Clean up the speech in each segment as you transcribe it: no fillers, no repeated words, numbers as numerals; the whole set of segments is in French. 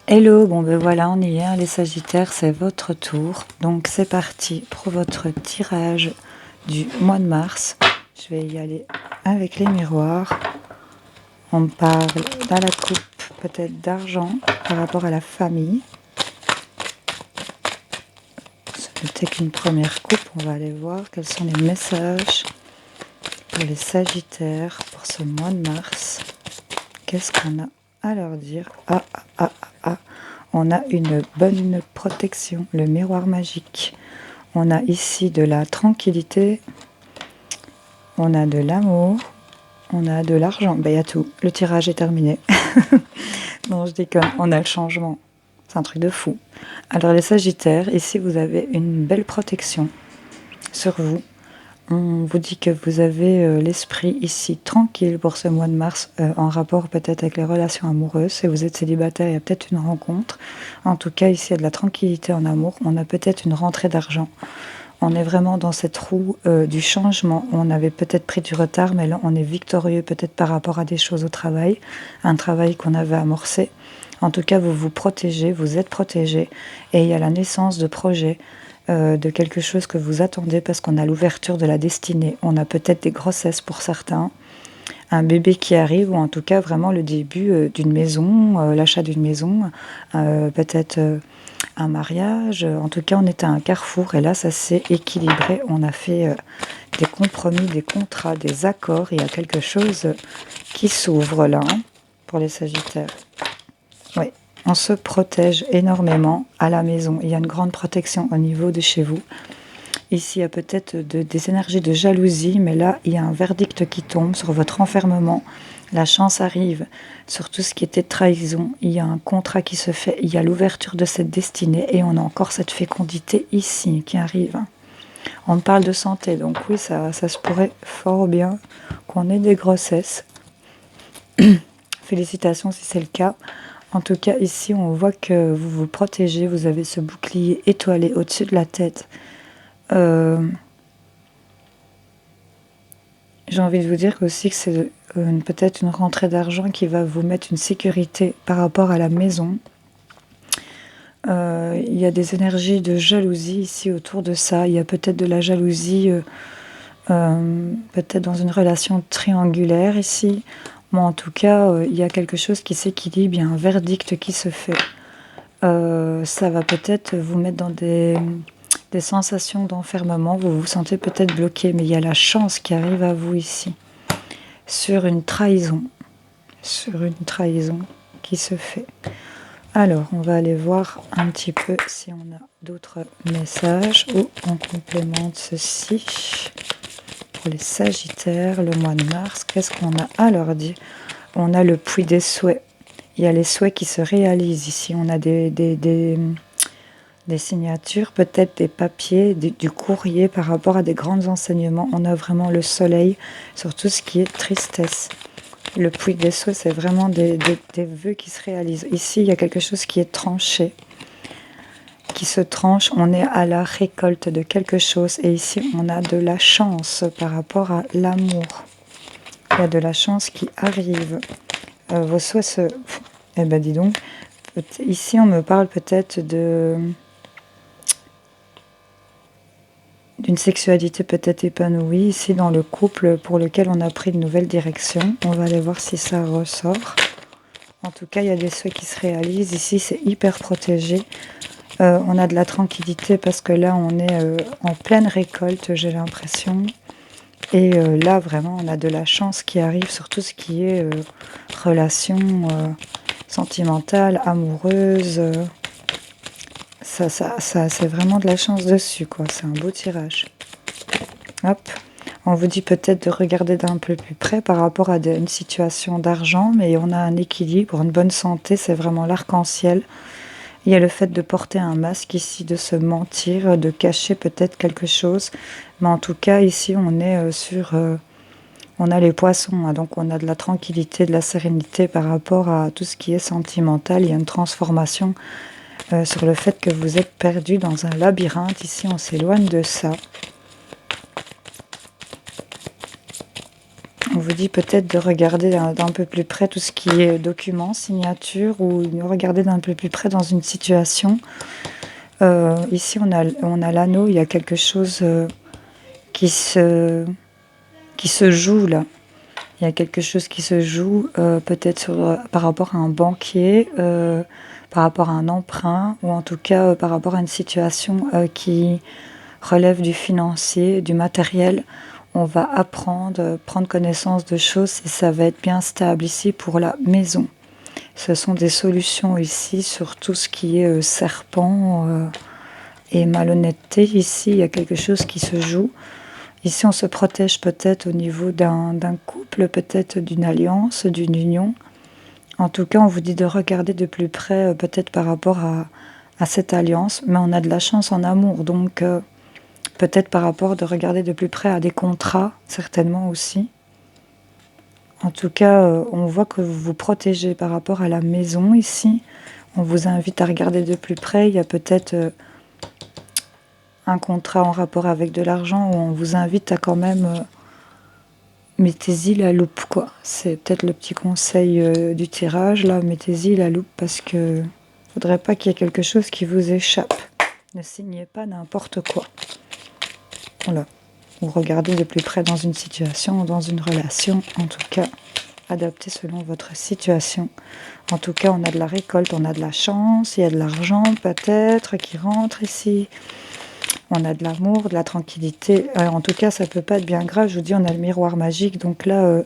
Hello, bon ben voilà, on y est, hein, les Sagittaires, c'est votre tour. Donc c'est parti pour votre tirage du mois de mars. Je vais y aller avec les miroirs. On parle dans la coupe peut-être d'argent par rapport à la famille. Ce n'était qu'une première coupe, on va aller voir quels sont les messages pour les Sagittaires pour ce mois de mars. Qu'est-ce qu'on a à leur dire? On a une bonne protection, le miroir magique. On a ici de la tranquillité, on a de l'amour, on a de l'argent. Ben, il y a tout. Le tirage est terminé. Non, je déconne. On a le changement. C'est un truc de fou. Alors les Sagittaires, ici vous avez une belle protection sur vous. On vous dit que vous avez l'esprit ici tranquille pour ce mois de mars, en rapport peut-être avec les relations amoureuses. Si vous êtes célibataire, il y a peut-être une rencontre. En tout cas, ici, il y a de la tranquillité en amour. On a peut-être une rentrée d'argent. On est vraiment dans cette roue du changement. On avait peut-être pris du retard, mais là, on est victorieux peut-être par rapport à des choses au travail, un travail qu'on avait amorcé. En tout cas, vous vous protégez, vous êtes protégé, et il y a la naissance de projets, de quelque chose que vous attendez parce qu'on a l'ouverture de la destinée. On a peut-être des grossesses pour certains, un bébé qui arrive, ou en tout cas vraiment le début d'une maison, l'achat d'une maison, peut-être un mariage. En tout cas, on est à un carrefour et là, ça s'est équilibré. On a fait des compromis, des contrats, des accords. Il y a quelque chose qui s'ouvre là, hein, pour les Sagittaires. Oui, on se protège énormément à la maison. Il y a une grande protection au niveau de chez vous. Ici, il y a peut-être des énergies de jalousie, mais là, il y a un verdict qui tombe sur votre enfermement. La chance arrive sur tout ce qui était trahison. Il y a un contrat qui se fait, il y a l'ouverture de cette destinée et on a encore cette fécondité ici qui arrive. On parle de santé, donc oui, ça se pourrait fort bien qu'on ait des grossesses. Félicitations si c'est le cas. En tout cas, ici, on voit que vous vous protégez, vous avez ce bouclier étoilé au-dessus de la tête. J'ai envie de vous dire aussi que c'est peut-être une rentrée d'argent qui va vous mettre une sécurité par rapport à la maison. Il y a des énergies de jalousie ici autour de ça. Il y a peut-être de la jalousie, peut-être dans une relation triangulaire ici. Mais en tout cas, il y a quelque chose qui s'équilibre, il y a un verdict qui se fait. Ça va peut-être vous mettre dans des sensations d'enfermement, vous vous sentez peut-être bloqué, mais il y a la chance qui arrive à vous ici, sur une trahison qui se fait. Alors, on va aller voir un petit peu si on a d'autres messages ou on complémente ceci. Pour les Sagittaires, le mois de mars, qu'est-ce qu'on a à leur dire? On a le puits des souhaits. Il y a les souhaits qui se réalisent ici. On a des signatures, peut-être des papiers, du courrier par rapport à des grands enseignements. On a vraiment le soleil sur tout ce qui est tristesse. Le puits des souhaits, c'est vraiment des vœux qui se réalisent. Ici, il y a quelque chose qui est tranché, qui se tranche. On est à la récolte de quelque chose. Et ici, on a de la chance par rapport à l'amour. Il y a de la chance qui arrive. Vos souhaits se... Eh ben, dis donc. Ici, on me parle peut-être d'une sexualité peut-être épanouie, ici dans le couple pour lequel on a pris de nouvelles directions. On va aller voir si ça ressort. En tout cas, il y a des souhaits qui se réalisent. Ici, c'est hyper protégé. On a de la tranquillité parce que là, on est en pleine récolte, j'ai l'impression. Et là, vraiment, on a de la chance qui arrive sur tout ce qui est relations sentimentales, amoureuses. Ça, c'est vraiment de la chance dessus, quoi. C'est un beau tirage. Hop. On vous dit peut-être de regarder d'un peu plus près par rapport à une situation d'argent, mais on a un équilibre, une bonne santé, c'est vraiment l'arc-en-ciel. Il y a le fait de porter un masque ici, de se mentir, de cacher peut-être quelque chose. Mais en tout cas, ici, on est on a les poissons, hein, donc on a de la tranquillité, de la sérénité par rapport à tout ce qui est sentimental. Il y a une transformation sur le fait que vous êtes perdu dans un labyrinthe. Ici, on s'éloigne de ça. vous dit peut-être de regarder d'un peu plus près tout ce qui est documents, signatures, ou de regarder d'un peu plus près dans une situation. Ici, on a l'anneau, il y a quelque chose qui se joue là. Il y a quelque chose qui se joue peut-être par rapport à un banquier, par rapport à un emprunt, ou en tout cas par rapport à une situation qui relève du financier, du matériel. On va apprendre, prendre connaissance de choses et ça va être bien stable ici pour la maison. Ce sont des solutions ici sur tout ce qui est serpent et malhonnêteté. Ici, il y a quelque chose qui se joue. Ici, on se protège peut-être au niveau d'un couple, peut-être d'une alliance, d'une union. En tout cas, on vous dit de regarder de plus près, peut-être par rapport à cette alliance. Mais on a de la chance en amour, donc peut-être par rapport de regarder de plus près à des contrats, certainement aussi. En tout cas, on voit que vous vous protégez par rapport à la maison ici. On vous invite à regarder de plus près. Il y a peut-être un contrat en rapport avec de l'argent où on vous invite à quand même mettez-y la loupe, quoi. C'est peut-être le petit conseil du tirage, là. Mettez-y la loupe parce que faudrait pas qu'il y ait quelque chose qui vous échappe. Ne signez pas n'importe quoi. Voilà. Ou regardez de plus près dans une situation, dans une relation. En tout cas, adaptez selon votre situation. En tout cas, on a de la récolte, on a de la chance, il y a de l'argent peut-être qui rentre ici. On a de l'amour, de la tranquillité. En tout cas, ça peut pas être bien grave. Je vous dis, on a le miroir magique. Donc là,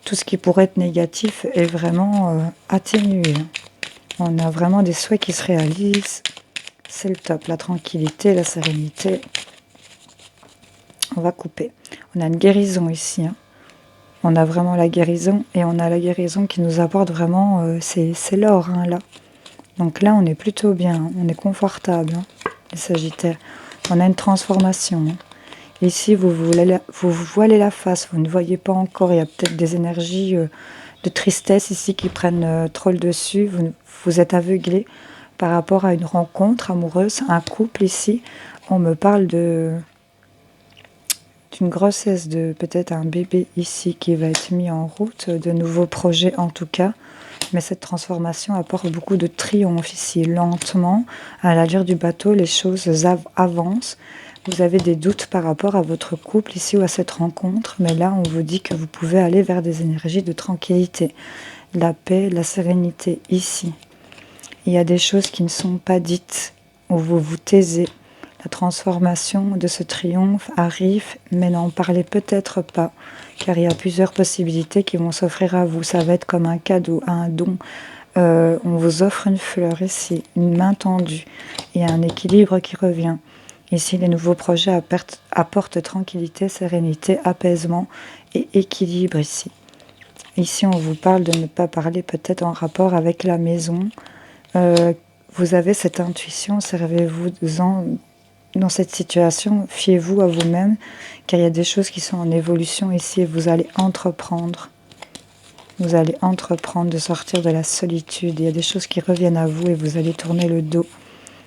tout ce qui pourrait être négatif est vraiment atténué. On a vraiment des souhaits qui se réalisent. C'est le top. La tranquillité, la sérénité. On va couper. On a une guérison ici. On a vraiment la guérison. Et on a la guérison qui nous apporte vraiment... c'est l'or, là. Donc là, on est plutôt bien. On est confortable, les Sagittaires. On a une transformation. Ici, vous voilez la face. Vous ne voyez pas encore. Il y a peut-être des énergies de tristesse ici qui prennent trop le dessus. Vous êtes aveuglé par rapport à une rencontre amoureuse, un couple ici. On me parle d'une grossesse, de peut-être un bébé ici qui va être mis en route, de nouveaux projets en tout cas. Mais cette transformation apporte beaucoup de triomphe ici. Lentement, à l'allure du bateau, les choses avancent. Vous avez des doutes par rapport à votre couple ici ou à cette rencontre. Mais là, on vous dit que vous pouvez aller vers des énergies de tranquillité, la paix, la sérénité ici. Il y a des choses qui ne sont pas dites, où vous vous taisez. La transformation de ce triomphe arrive, mais n'en parlez peut-être pas, car il y a plusieurs possibilités qui vont s'offrir à vous. Ça va être comme un cadeau, un don. On vous offre une fleur ici, une main tendue, et un équilibre qui revient. Ici, les nouveaux projets apportent tranquillité, sérénité, apaisement et équilibre ici. Ici, on vous parle de ne pas parler peut-être en rapport avec la maison. Vous avez cette intuition, servez-vous-en dans cette situation, fiez-vous à vous-même, car il y a des choses qui sont en évolution ici et vous allez entreprendre. Vous allez entreprendre de sortir de la solitude. Il y a des choses qui reviennent à vous et vous allez tourner le dos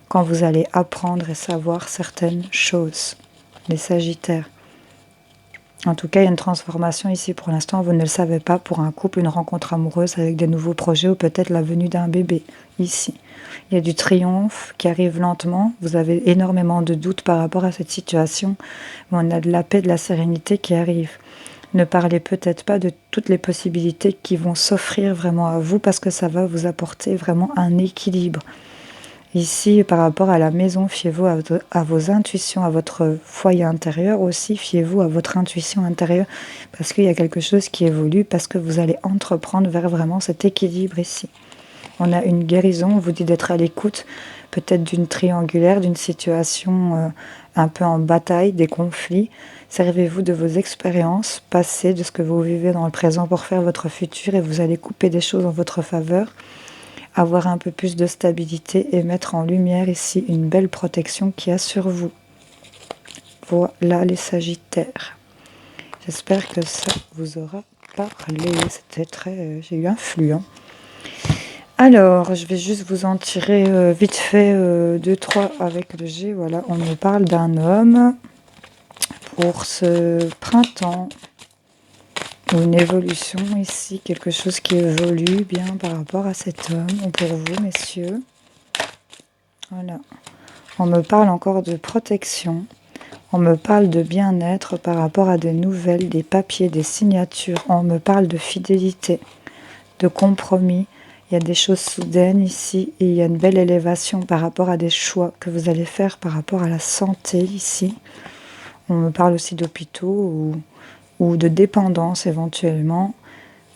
quand vous allez apprendre et savoir certaines choses. Les Sagittaires. En tout cas, il y a une transformation ici pour l'instant. Vous ne le savez pas pour un couple, une rencontre amoureuse avec des nouveaux projets ou peut-être la venue d'un bébé ici. Il y a du triomphe qui arrive lentement. Vous avez énormément de doutes par rapport à cette situation. Mais on a de la paix, de la sérénité qui arrive. Ne parlez peut-être pas de toutes les possibilités qui vont s'offrir vraiment à vous parce que ça va vous apporter vraiment un équilibre. Ici, par rapport à la maison, fiez-vous à vos intuitions, à votre foyer intérieur aussi, fiez-vous à votre intuition intérieure, parce qu'il y a quelque chose qui évolue, parce que vous allez entreprendre vers vraiment cet équilibre ici. On a une guérison, on vous dit d'être à l'écoute, peut-être d'une triangulaire, d'une situation un peu en bataille, des conflits. Servez-vous de vos expériences passées, de ce que vous vivez dans le présent pour faire votre futur, et vous allez couper des choses en votre faveur. Avoir un peu plus de stabilité et mettre en lumière ici une belle protection qu'il y a sur vous. Voilà les Sagittaires. J'espère que ça vous aura parlé. C'était très... j'ai eu un flux. Alors, je vais juste vous en tirer vite fait 2-3 avec le G. Voilà, on me parle d'un homme pour ce printemps. ou une évolution ici, quelque chose qui évolue bien par rapport à cet homme, ou pour vous, messieurs. Voilà. On me parle encore de protection. On me parle de bien-être par rapport à des nouvelles, des papiers, des signatures. On me parle de fidélité, de compromis. Il y a des choses soudaines ici et il y a une belle élévation par rapport à des choix que vous allez faire par rapport à la santé ici. On me parle aussi d'hôpitaux ou de dépendance éventuellement.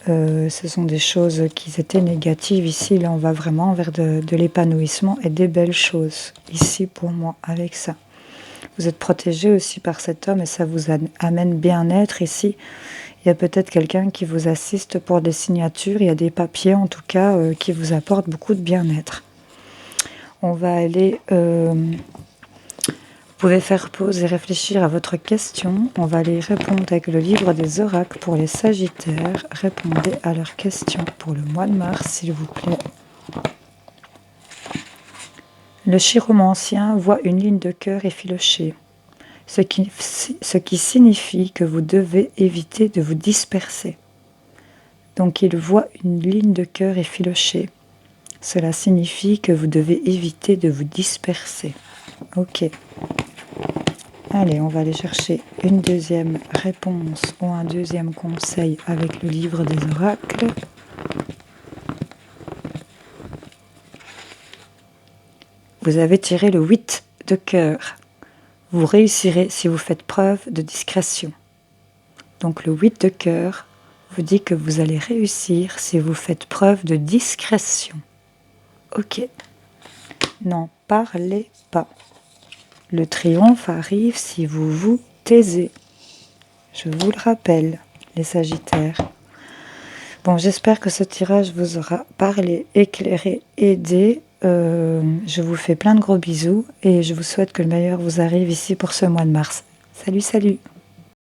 Ce sont des choses qui étaient négatives ici. Là, on va vraiment vers de l'épanouissement et des belles choses ici pour moi avec ça. Vous êtes protégé aussi par cet homme et ça vous amène bien-être ici. Il y a peut-être quelqu'un qui vous assiste pour des signatures. Il y a des papiers en tout cas qui vous apportent beaucoup de bien-être. On va aller... vous pouvez faire pause et réfléchir à votre question. On va aller répondre avec le livre des oracles pour les Sagittaires. Répondez à leurs questions pour le mois de mars, s'il vous plaît. Le chiromancien voit une ligne de cœur effilochée, ce qui signifie que vous devez éviter de vous disperser. Donc il voit une ligne de cœur effilochée. Cela signifie que vous devez éviter de vous disperser. Ok. Allez, on va aller chercher une deuxième réponse ou un deuxième conseil avec le livre des oracles. Vous avez tiré le 8 de cœur. Vous réussirez si vous faites preuve de discrétion. Donc le 8 de cœur vous dit que vous allez réussir si vous faites preuve de discrétion. Ok. N'en parlez pas. Le triomphe arrive si vous vous taisez. Je vous le rappelle, les Sagittaires. Bon, j'espère que ce tirage vous aura parlé, éclairé, aidé. Je vous fais plein de gros bisous et je vous souhaite que le meilleur vous arrive ici pour ce mois de mars. Salut, salut!